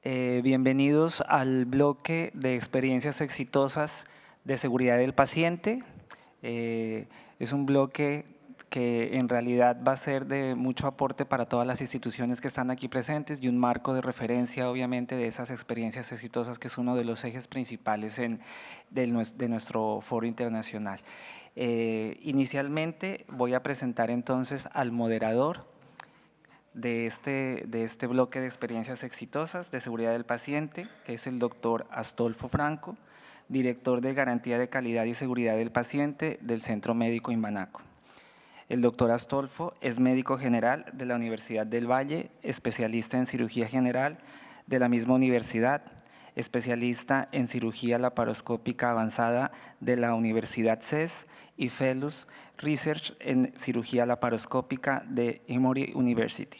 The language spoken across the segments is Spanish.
Bienvenidos al bloque de experiencias exitosas de seguridad del paciente. Es un bloque que en realidad va a ser de mucho aporte para todas las instituciones que están aquí presentes y un marco de referencia, obviamente, de esas experiencias exitosas, que es uno de los ejes principales de nuestro foro internacional. Inicialmente voy a presentar entonces al moderador de este bloque de experiencias exitosas de seguridad del paciente, que es el doctor Astolfo Franco, director de Garantía de Calidad y Seguridad del Paciente del Centro Médico Imbanaco. El doctor Astolfo es médico general de la Universidad del Valle, especialista en cirugía general de la misma universidad, especialista en cirugía laparoscópica avanzada de la Universidad CES y Fellows Research en cirugía laparoscópica de Emory University.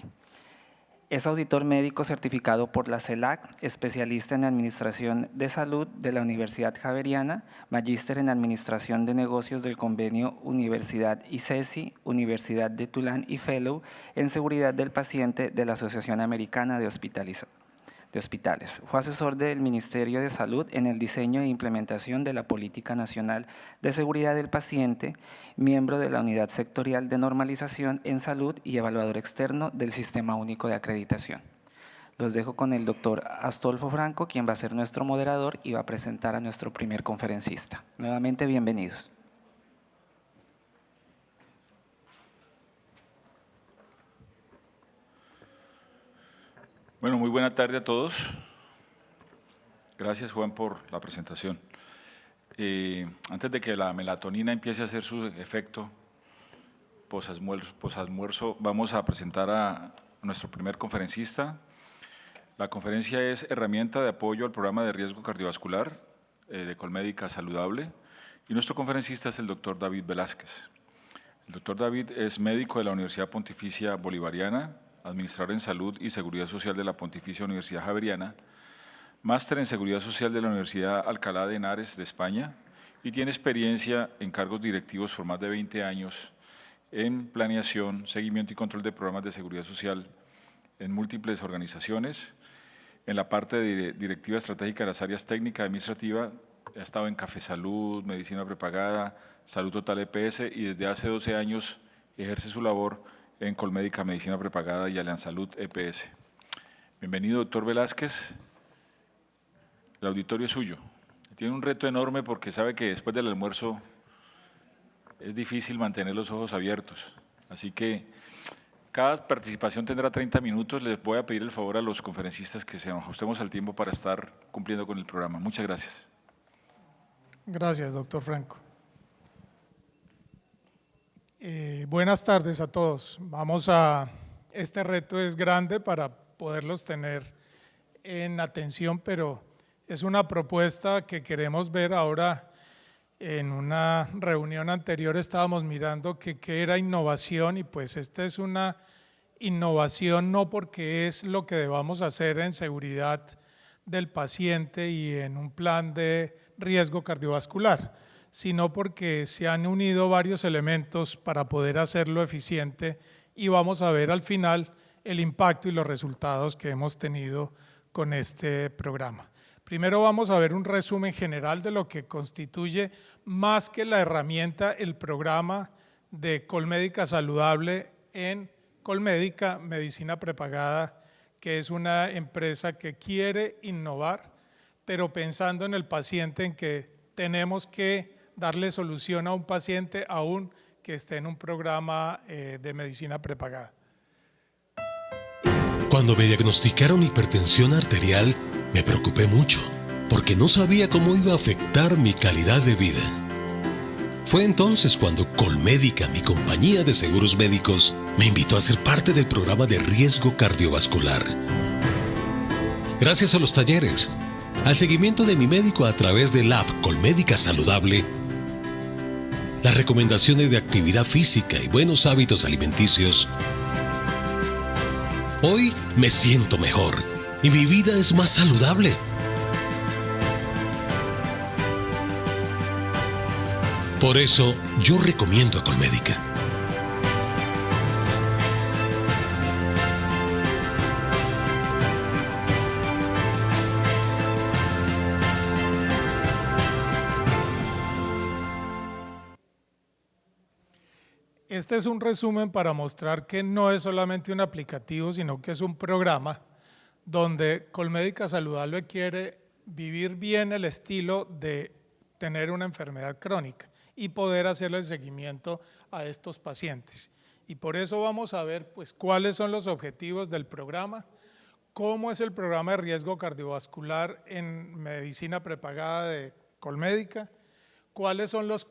Es auditor médico certificado por la CELAC, especialista en Administración de Salud de la Universidad Javeriana, magíster en Administración de Negocios del Convenio Universidad ICESI, Universidad de Tulane y Fellow en Seguridad del Paciente de la Asociación Americana de Hospitales. Fue asesor del Ministerio de Salud en el diseño e implementación de la Política Nacional de Seguridad del Paciente, miembro de la Unidad Sectorial de Normalización en Salud y evaluador externo del Sistema Único de Acreditación. Los dejo con el doctor Astolfo Franco, quien va a ser nuestro moderador y va a presentar a nuestro primer conferencista. Nuevamente, bienvenidos. Bueno, muy buena tarde a todos. Gracias, Juan, por la presentación. Antes de que la melatonina empiece a hacer su efecto posalmuerzo, vamos a presentar a nuestro primer conferencista. La conferencia es Herramienta de apoyo al programa de riesgo cardiovascular de Colmédica Saludable, y nuestro conferencista es el doctor David Velázquez. El doctor David es médico de la Universidad Pontificia Bolivariana, administrador en Salud y Seguridad Social de la Pontificia Universidad Javeriana, máster en Seguridad Social de la Universidad Alcalá de Henares de España, y tiene experiencia en cargos directivos por más de 20 años en planeación, seguimiento y control de programas de seguridad social en múltiples organizaciones. En la parte de directiva estratégica de las áreas técnica y administrativa, ha estado en Café Salud, Medicina Prepagada, Salud Total EPS, y desde hace 12 años ejerce su labor en Colmédica Medicina Prepagada y Aliansalud EPS. Bienvenido, doctor Velázquez. El auditorio es suyo. Tiene un reto enorme porque sabe que después del almuerzo es difícil mantener los ojos abiertos. Así que cada participación tendrá 30 minutos. Les voy a pedir el favor a los conferencistas que se ajustemos al tiempo para estar cumpliendo con el programa. Muchas gracias. Gracias, doctor Franco. Buenas tardes a todos. Este reto es grande para poderlos tener en atención, pero es una propuesta que queremos ver ahora. En una reunión anterior estábamos mirando qué era innovación, y pues esta es una innovación no porque es lo que debamos hacer en seguridad del paciente y en un plan de riesgo cardiovascular, sino porque se han unido varios elementos para poder hacerlo eficiente, y vamos a ver al final el impacto y los resultados que hemos tenido con este programa. Primero vamos a ver un resumen general de lo que constituye, más que la herramienta, el programa de Colmédica Saludable en Colmédica Medicina Prepagada, que es una empresa que quiere innovar, pero pensando en el paciente, en que tenemos que darle solución a un paciente aún que esté en un programa de medicina prepagada. Cuando me diagnosticaron hipertensión arterial, me preocupé mucho, porque no sabía cómo iba a afectar mi calidad de vida. Fue entonces cuando Colmédica, mi compañía de seguros médicos, me invitó a ser parte del programa de riesgo cardiovascular. Gracias a los talleres, al seguimiento de mi médico a través del app Colmédica Saludable, las recomendaciones de actividad física y buenos hábitos alimenticios, hoy me siento mejor y mi vida es más saludable. Por eso, yo recomiendo a Colmédica. Este es un resumen para mostrar que no es solamente un aplicativo, sino que es un programa donde Colmédica Saludable quiere vivir bien el estilo de tener una enfermedad crónica y poder hacerle el seguimiento a estos pacientes. Y por eso vamos a ver pues, cuáles son los objetivos del programa, cómo es el programa de riesgo cardiovascular en medicina prepagada de Colmédica, cuáles son los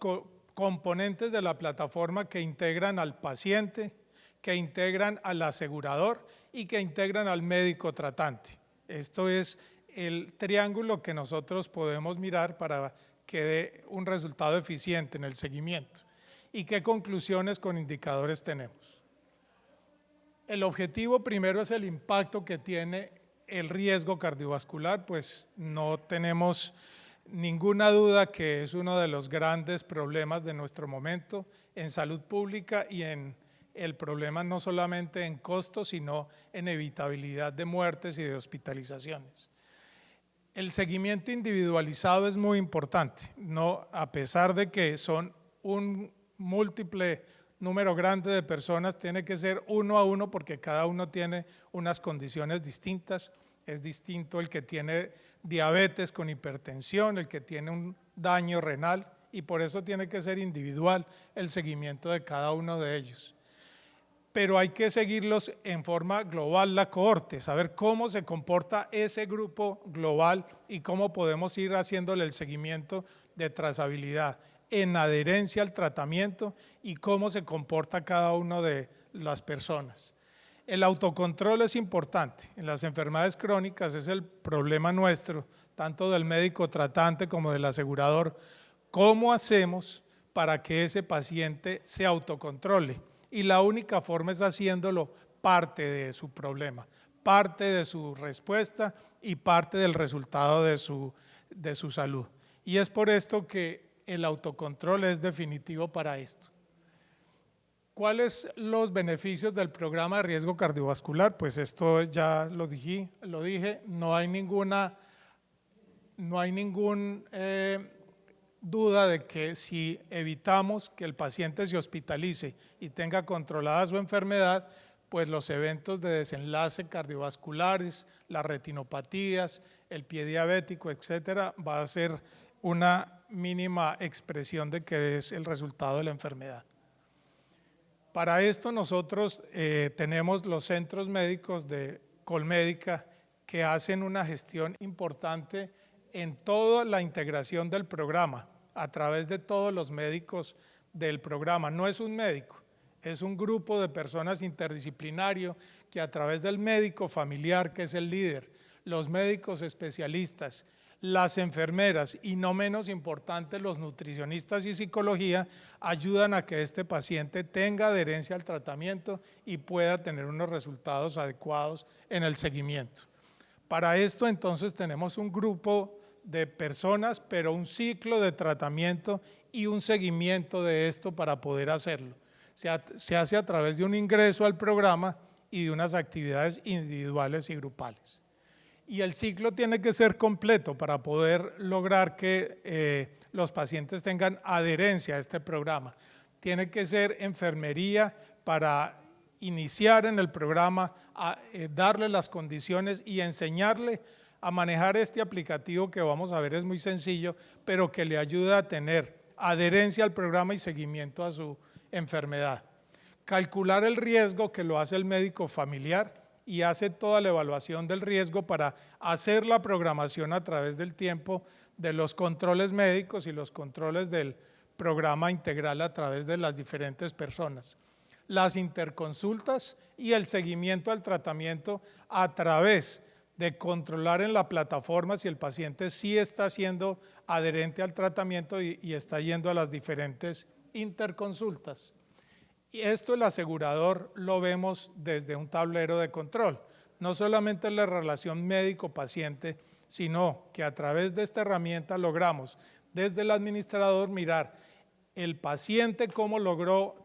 componentes de la plataforma que integran al paciente, que integran al asegurador y que integran al médico tratante. Esto es el triángulo que nosotros podemos mirar para que dé un resultado eficiente en el seguimiento. ¿Y qué conclusiones con indicadores tenemos? El objetivo primero es el impacto que tiene el riesgo cardiovascular, pues no tenemos ninguna duda que es uno de los grandes problemas de nuestro momento en salud pública y en el problema no solamente en costos, sino en evitabilidad de muertes y de hospitalizaciones. El seguimiento individualizado es muy importante, no, a pesar de que son un múltiple número grande de personas, tiene que ser uno a uno porque cada uno tiene unas condiciones distintas. Es distinto el que tiene diabetes con hipertensión, el que tiene un daño renal y por eso tiene que ser individual el seguimiento de cada uno de ellos. Pero hay que seguirlos en forma global la cohorte, saber cómo se comporta ese grupo global y cómo podemos ir haciéndole el seguimiento de trazabilidad en adherencia al tratamiento y cómo se comporta cada uno de las personas. El autocontrol es importante. En las enfermedades crónicas es el problema nuestro, tanto del médico tratante como del asegurador. ¿Cómo hacemos para que ese paciente se autocontrole? Y la única forma es haciéndolo parte de su problema, parte de su respuesta y parte del resultado de su salud. Y es por esto que el autocontrol es definitivo para esto. ¿Cuáles los beneficios del programa de riesgo cardiovascular? Pues esto ya lo dije, no hay ninguna duda de que si evitamos que el paciente se hospitalice y tenga controlada su enfermedad, pues los eventos de desenlace cardiovasculares, las retinopatías, el pie diabético, etcétera, va a ser una mínima expresión de que es el resultado de la enfermedad. Para esto nosotros tenemos los centros médicos de Colmédica que hacen una gestión importante en toda la integración del programa, a través de todos los médicos del programa. No es un médico, es un grupo de personas interdisciplinario que a través del médico familiar, que es el líder, los médicos especialistas, las enfermeras y no menos importante los nutricionistas y psicología ayudan a que este paciente tenga adherencia al tratamiento y pueda tener unos resultados adecuados en el seguimiento. Para esto entonces tenemos un grupo de personas, pero un ciclo de tratamiento y un seguimiento de esto para poder hacerlo. Se hace a través de un ingreso al programa y de unas actividades individuales y grupales. Y el ciclo tiene que ser completo para poder lograr que los pacientes tengan adherencia a este programa. Tiene que ser enfermería para iniciar en el programa, darle las condiciones y enseñarle a manejar este aplicativo que vamos a ver es muy sencillo, pero que le ayuda a tener adherencia al programa y seguimiento a su enfermedad. Calcular el riesgo que lo hace el médico familiar y hace toda la evaluación del riesgo para hacer la programación a través del tiempo de los controles médicos y los controles del programa integral a través de las diferentes personas. Las interconsultas y el seguimiento al tratamiento a través de controlar en la plataforma si el paciente sí está siendo adherente al tratamiento y está yendo a las diferentes interconsultas. Y esto el asegurador lo vemos desde un tablero de control, no solamente la relación médico-paciente, sino que a través de esta herramienta logramos desde el administrador mirar el paciente cómo logró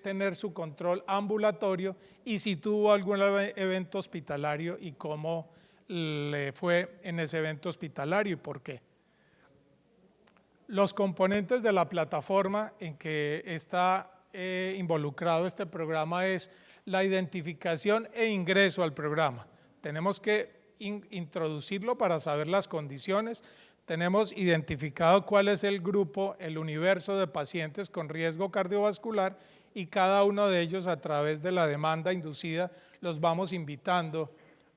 tener su control ambulatorio y si tuvo algún evento hospitalario y cómo le fue en ese evento hospitalario y por qué. Los componentes de la plataforma en que está involucrado este programa es la identificación e ingreso al programa. Tenemos que introducirlo para saber las condiciones. Tenemos identificado cuál es el grupo, el universo de pacientes con riesgo cardiovascular y cada uno de ellos a través de la demanda inducida los vamos invitando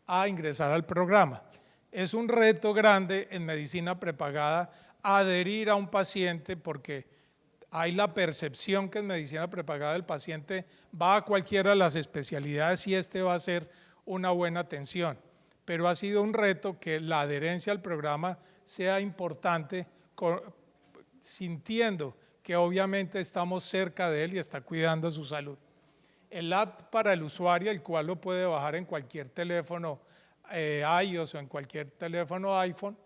a ingresar al programa. Es un reto grande en medicina prepagada adherir a un paciente porque hay la percepción que en medicina prepagada el paciente va a cualquiera de las especialidades y este va a ser una buena atención. Pero ha sido un reto que la adherencia al programa sea importante, sintiendo que obviamente estamos cerca de él y está cuidando su salud. El app para el usuario, el cual lo puede bajar en cualquier teléfono iOS o en cualquier teléfono iPhone,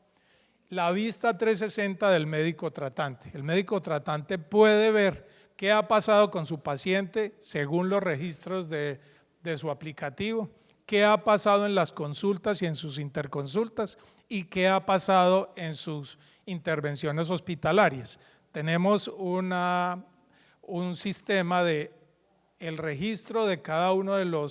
la vista 360 del médico tratante. El médico tratante puede ver qué ha pasado con su paciente según los registros de su aplicativo, qué ha pasado en las consultas y en sus interconsultas y qué ha pasado en sus intervenciones hospitalarias. Tenemos un sistema de el registro de cada uno de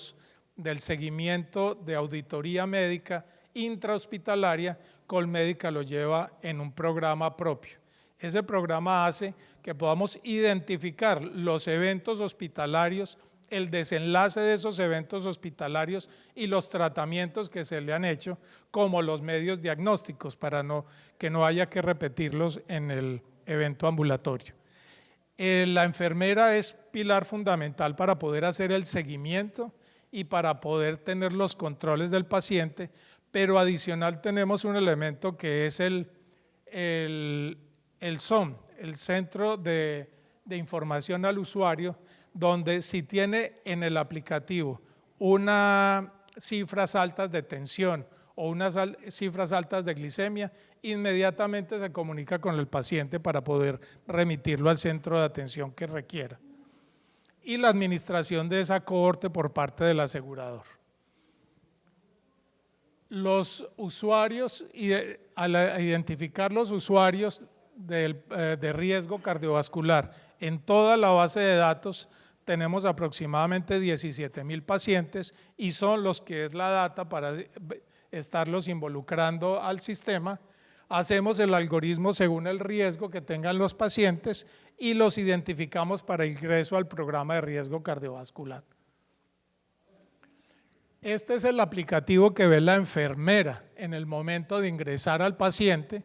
del seguimiento de auditoría médica intrahospitalaria. Colmédica lo lleva en un programa propio. Ese programa hace que podamos identificar los eventos hospitalarios, el desenlace de esos eventos hospitalarios y los tratamientos que se le han hecho, como los medios diagnósticos, para que no haya que repetirlos en el evento ambulatorio. La enfermera es pilar fundamental para poder hacer el seguimiento y para poder tener los controles del paciente, pero adicional tenemos un elemento que es el SOM, el Centro de Información al Usuario, donde si tiene en el aplicativo unas cifras altas de tensión o unas cifras altas de glicemia, inmediatamente se comunica con el paciente para poder remitirlo al centro de atención que requiera. Y la administración de esa cohorte por parte del asegurador. Los usuarios, al identificar los usuarios de riesgo cardiovascular en toda la base de datos, tenemos aproximadamente 17,000 pacientes y son los que es la data para estarlos involucrando al sistema. Hacemos el algoritmo según el riesgo que tengan los pacientes y los identificamos para ingreso al programa de riesgo cardiovascular. Este es el aplicativo que ve la enfermera en el momento de ingresar al paciente,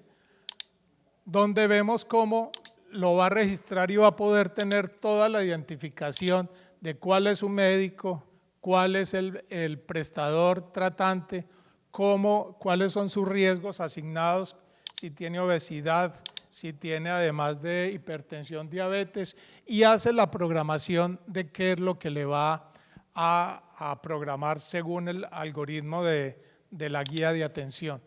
donde vemos cómo lo va a registrar y va a poder tener toda la identificación de cuál es su médico, cuál es el prestador tratante, cuáles son sus riesgos asignados, si tiene obesidad, si tiene además de hipertensión, diabetes, y hace la programación de qué es lo que le va a programar según el algoritmo de la guía de atención.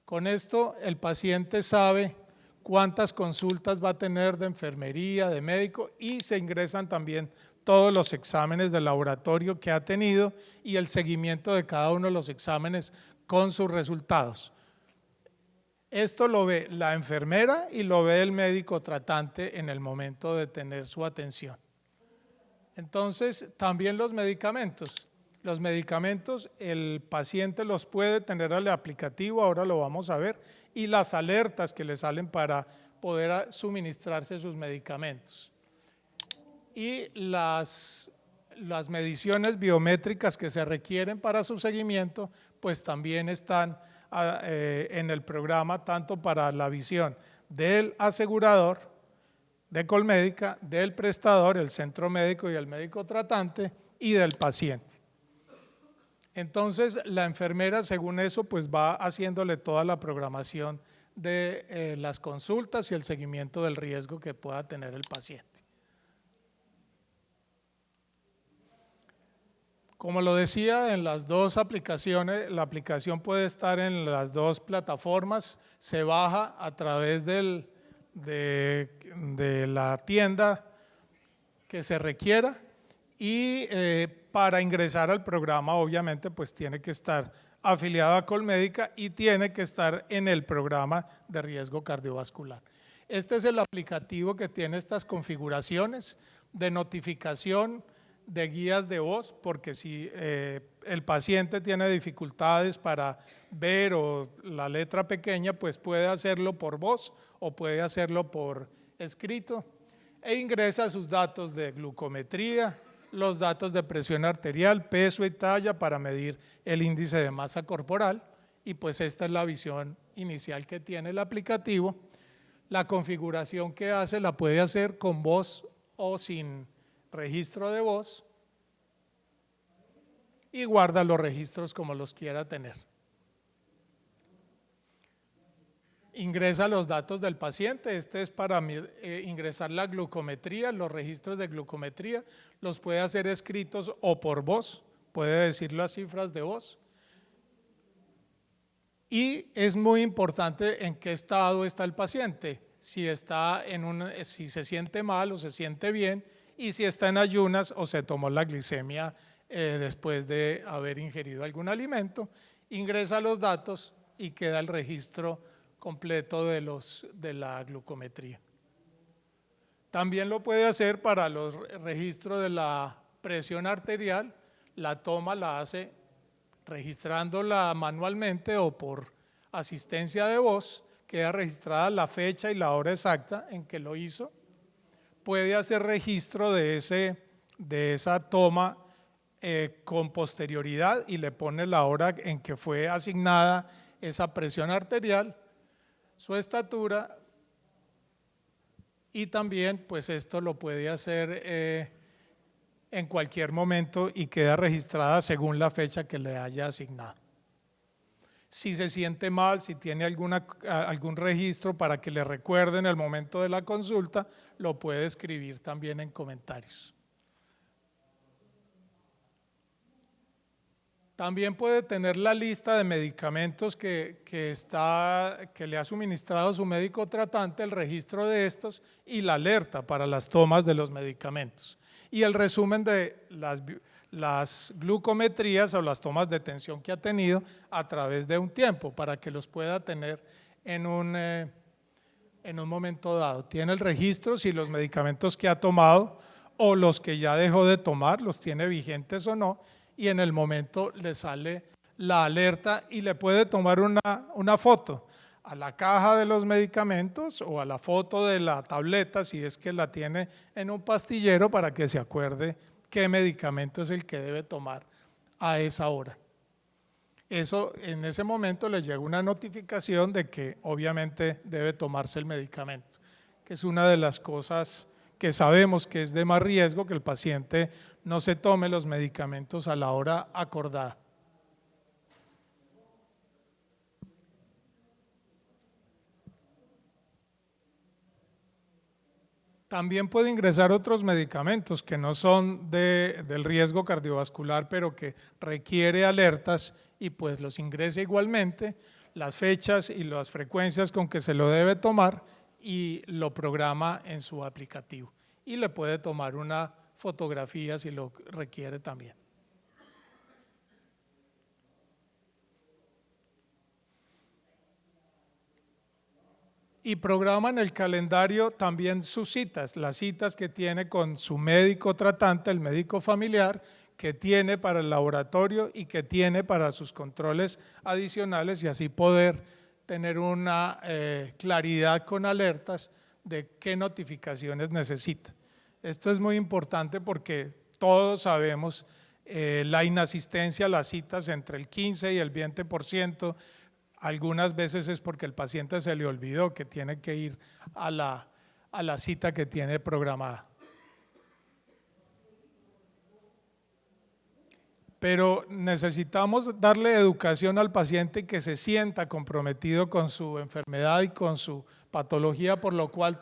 Con esto el paciente sabe cuántas consultas va a tener de enfermería, de médico, y se ingresan también todos los exámenes de laboratorio que ha tenido y el seguimiento de cada uno de los exámenes con sus resultados. Esto lo ve la enfermera y lo ve el médico tratante en el momento de tener su atención. Entonces, también los medicamentos. Los medicamentos el paciente los puede tener al aplicativo, ahora lo vamos a ver, y las alertas que le salen para poder suministrarse sus medicamentos. Y las mediciones biométricas que se requieren para su seguimiento, pues también están en el programa, tanto para la visión del asegurador, de Colmédica, del prestador, el centro médico y el médico tratante, y del paciente. Entonces, la enfermera, según eso, pues va haciéndole toda la programación de las consultas y el seguimiento del riesgo que pueda tener el paciente. Como lo decía, en las dos aplicaciones, la aplicación puede estar en las dos plataformas, se baja a través de la tienda que se requiera y para ingresar al programa obviamente pues tiene que estar afiliado a Colmédica y tiene que estar en el programa de riesgo cardiovascular. Este es el aplicativo que tiene estas configuraciones de notificación, de guías de voz, porque si el paciente tiene dificultades para ver o la letra pequeña, pues puede hacerlo por voz o puede hacerlo por escrito, e ingresa sus datos de glucometría, los datos de presión arterial, peso y talla para medir el índice de masa corporal, y pues esta es la visión inicial que tiene el aplicativo. La configuración que hace la puede hacer con voz o sin registro de voz, y guarda los registros como los quiera tener. Ingresa los datos del paciente, este es para ingresar la glucometría, los registros de glucometría, los puede hacer escritos o por voz, puede decir las cifras de voz. Y es muy importante en qué estado está el paciente, si se siente mal o se siente bien, y si está en ayunas o se tomó la glicemia después de haber ingerido algún alimento. Ingresa los datos y queda el registro completo de la glucometría. También lo puede hacer para los registros de la presión arterial, la toma la hace registrándola manualmente o por asistencia de voz, queda registrada la fecha y la hora exacta en que lo hizo. Puede hacer registro de esa toma con posterioridad y le pone la hora en que fue asignada esa presión arterial, su estatura, y también pues esto lo puede hacer en cualquier momento y queda registrada según la fecha que le haya asignado. Si se siente mal, si tiene algún registro para que le recuerden el momento de la consulta, lo puede escribir también en comentarios. También puede tener la lista de medicamentos que le ha suministrado su médico tratante, el registro de estos y la alerta para las tomas de los medicamentos. Y el resumen de las glucometrías o las tomas de tensión que ha tenido a través de un tiempo para que los pueda tener en un momento dado. Tiene el registro si los medicamentos que ha tomado o los que ya dejó de tomar los tiene vigentes o no, y en el momento le sale la alerta y le puede tomar una foto a la caja de los medicamentos o a la foto de la tableta si es que la tiene en un pastillero para que se acuerde qué medicamento es el que debe tomar a esa hora. Eso, en ese momento le llega una notificación de que obviamente debe tomarse el medicamento, que es una de las cosas que sabemos que es de más riesgo, que el paciente no se tome los medicamentos a la hora acordada. También puede ingresar otros medicamentos que no son del riesgo cardiovascular, pero que requiere alertas, y pues los ingresa igualmente, las fechas y las frecuencias con que se lo debe tomar, y lo programa en su aplicativo. Y le puede tomar una fotografía si lo requiere también. Y programa en el calendario también sus citas, las citas que tiene con su médico tratante, el médico familiar, que tiene para el laboratorio y que tiene para sus controles adicionales, y así poder tener una claridad con alertas de qué notificaciones necesita. Esto es muy importante porque todos sabemos la inasistencia a las citas entre el 15 y el 20%, algunas veces es porque el paciente se le olvidó que tiene que ir a la cita que tiene programada. Pero necesitamos darle educación al paciente que se sienta comprometido con su enfermedad y con su patología, por lo cual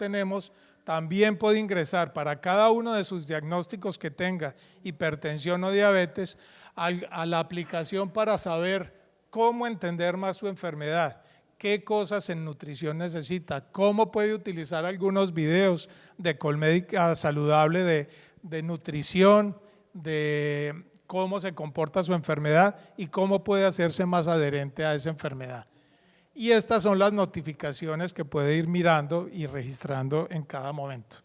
también puede ingresar para cada uno de sus diagnósticos que tenga, hipertensión o diabetes, a la aplicación para saber cómo entender más su enfermedad, qué cosas en nutrición necesita, cómo puede utilizar algunos videos de Colmédica Saludable de nutrición, de cómo se comporta su enfermedad y cómo puede hacerse más adherente a esa enfermedad. y estas son las notificaciones que puede ir mirando y registrando en cada momento.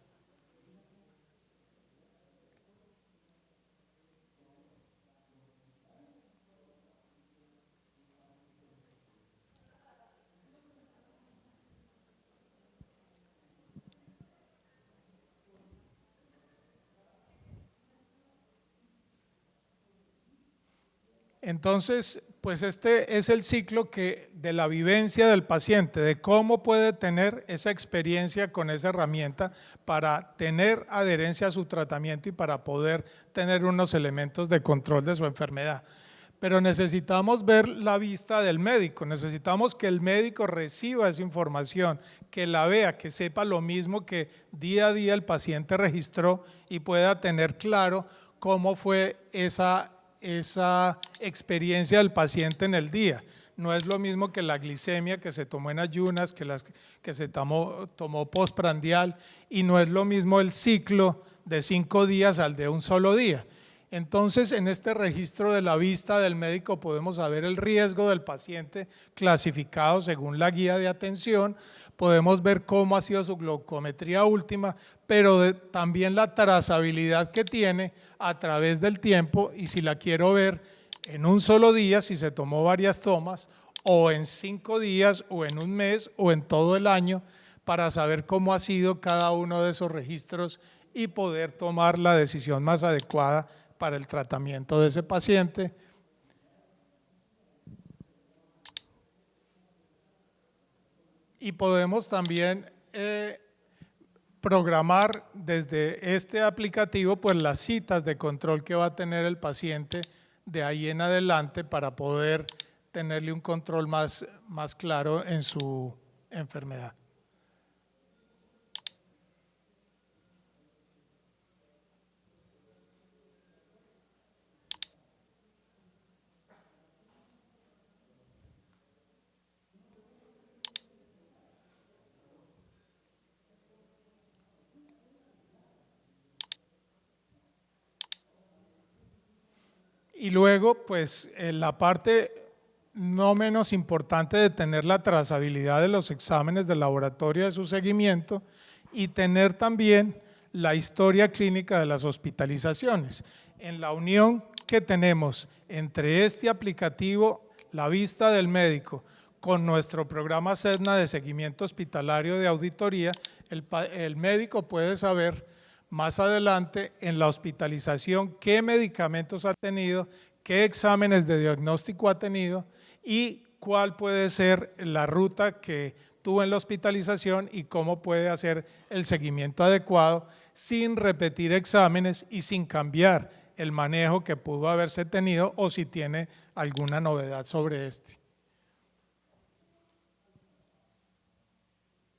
Entonces, pues este es el ciclo de la vivencia del paciente, de cómo puede tener esa experiencia con esa herramienta para tener adherencia a su tratamiento y para poder tener unos elementos de control de su enfermedad. Pero necesitamos ver la vista del médico, necesitamos que el médico reciba esa información, que la vea, que sepa lo mismo que día a día el paciente registró y pueda tener claro cómo fue esa experiencia del paciente en el día. No es lo mismo que la glicemia que se tomó en ayunas, que se tomó postprandial, y no es lo mismo el ciclo de 5 días al de un solo día. Entonces, en este registro de la vista del médico podemos saber el riesgo del paciente clasificado según la guía de atención, podemos ver cómo ha sido su glucometría última, pero también la trazabilidad que tiene a través del tiempo, y si la quiero ver en un solo día, si se tomó varias tomas, o en 5 días, o en un mes, o en todo el año, para saber cómo ha sido cada uno de esos registros y poder tomar la decisión más adecuada para el tratamiento de ese paciente. Y podemos también programar desde este aplicativo pues las citas de control que va a tener el paciente de ahí en adelante para poder tenerle un control más claro en su enfermedad. Y luego, pues, la parte no menos importante de tener la trazabilidad de los exámenes de laboratorio de su seguimiento y tener también la historia clínica de las hospitalizaciones. En la unión que tenemos entre este aplicativo, la vista del médico, con nuestro programa CEDNA de seguimiento hospitalario de auditoría, el médico puede saber más adelante en la hospitalización qué medicamentos ha tenido, qué exámenes de diagnóstico ha tenido y cuál puede ser la ruta que tuvo en la hospitalización y cómo puede hacer el seguimiento adecuado sin repetir exámenes y sin cambiar el manejo que pudo haberse tenido o si tiene alguna novedad sobre este.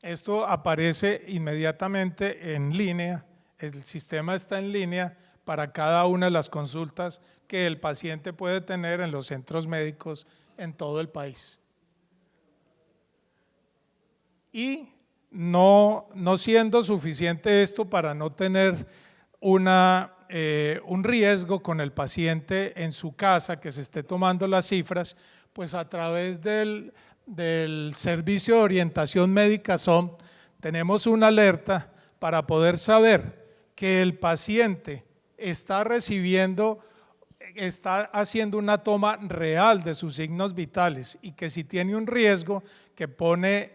Esto aparece inmediatamente en línea. El sistema está en línea para cada una de las consultas que el paciente puede tener en los centros médicos en todo el país. Y no siendo suficiente esto para no tener un riesgo con el paciente en su casa que se esté tomando las cifras, pues a través del servicio de orientación médica SOM tenemos una alerta para poder saber que el paciente está haciendo una toma real de sus signos vitales y que si tiene un riesgo que pone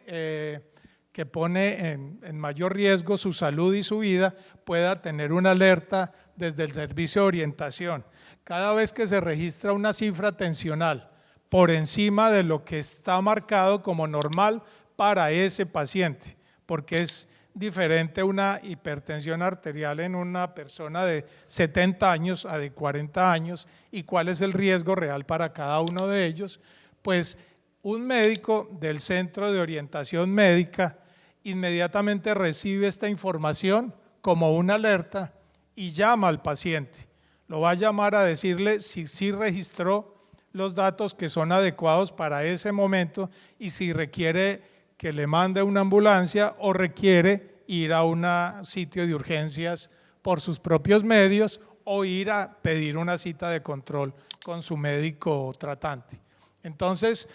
en mayor riesgo su salud y su vida, pueda tener una alerta desde el servicio de orientación. Cada vez que se registra una cifra tensional por encima de lo que está marcado como normal para ese paciente, porque es diferente una hipertensión arterial en una persona de 70 años a de 40 años y cuál es el riesgo real para cada uno de ellos, pues un médico del Centro de Orientación Médica inmediatamente recibe esta información como una alerta y llama al paciente. Lo va a llamar a decirle si sí registró los datos que son adecuados para ese momento y si requiere que le mande una ambulancia o requiere ir a un sitio de urgencias por sus propios medios o ir a pedir una cita de control con su médico tratante. Entonces,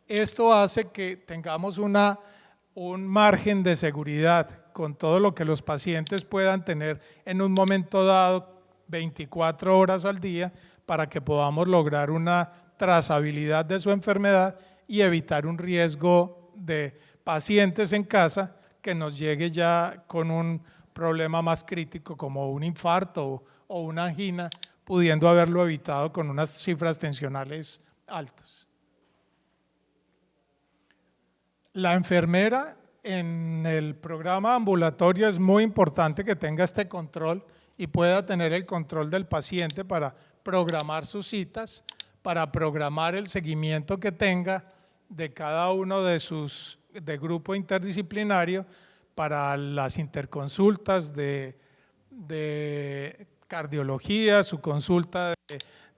Esto hace que tengamos un margen de seguridad con todo lo que los pacientes puedan tener en un momento dado, 24 horas al día, para que podamos lograr una trazabilidad de su enfermedad y evitar un riesgo de pacientes en casa que nos llegue ya con un problema más crítico como un infarto o una angina, pudiendo haberlo evitado con unas cifras tensionales altas. La enfermera en el programa ambulatorio es muy importante que tenga este control y pueda tener el control del paciente para programar sus citas, para programar el seguimiento que tenga de cada uno de grupo interdisciplinario, para las interconsultas de cardiología, su consulta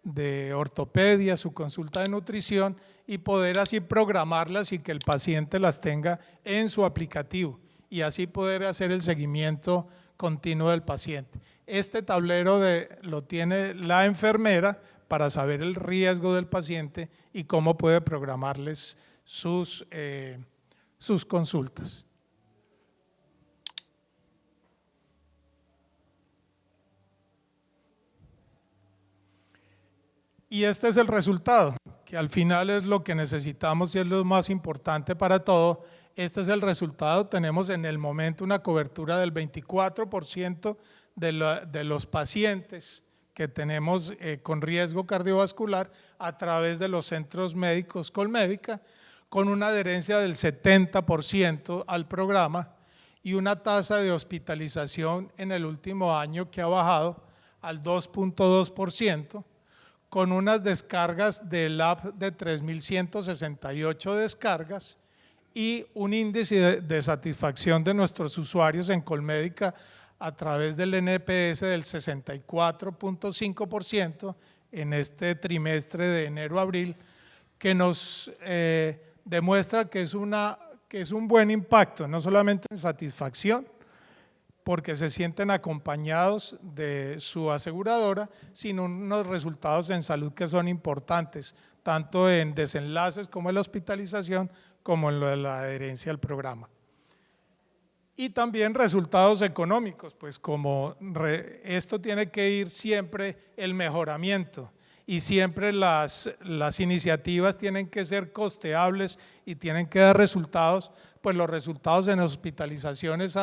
de ortopedia, su consulta de nutrición, y poder así programarlas y que el paciente las tenga en su aplicativo y así poder hacer el seguimiento continuo del paciente. Este tablero lo tiene la enfermera para saber el riesgo del paciente y cómo puede programarles sus consultas. Y este es el resultado, que al final es lo que necesitamos y es lo más importante para todo. Este es el resultado. Tenemos en el momento una cobertura del 24% de los pacientes que tenemos con riesgo cardiovascular a través de los centros médicos Colmédica, con una adherencia del 70% al programa y una tasa de hospitalización en el último año que ha bajado al 2.2%, con unas descargas del app de 3.168 descargas y un índice de satisfacción de nuestros usuarios en Colmédica a través del NPS del 64.5% en este trimestre de enero-abril, que nos demuestra que es un buen impacto, no solamente en satisfacción, porque se sienten acompañados de su aseguradora, sino unos resultados en salud que son importantes, tanto en desenlaces como en la hospitalización, como en lo de la adherencia al programa. Y también resultados económicos, pues como esto tiene que ir siempre el mejoramiento y siempre las iniciativas tienen que ser costeables y tienen que dar resultados, pues los resultados en hospitalizaciones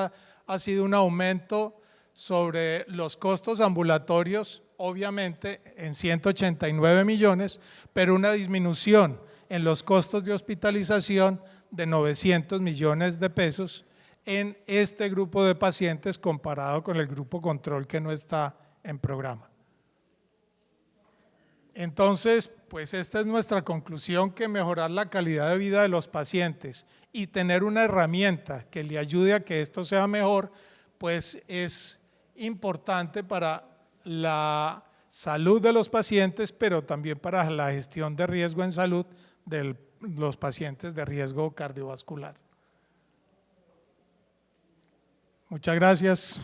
ha sido un aumento sobre los costos ambulatorios, obviamente en 189 millones, pero una disminución en los costos de hospitalización de 900 millones de pesos en este grupo de pacientes comparado con el grupo control que no está en programa. Entonces, pues esta es nuestra conclusión, que mejorar la calidad de vida de los pacientes y tener una herramienta que le ayude a que esto sea mejor, pues es importante para la salud de los pacientes, pero también para la gestión de riesgo en salud de los pacientes de riesgo cardiovascular. Muchas gracias.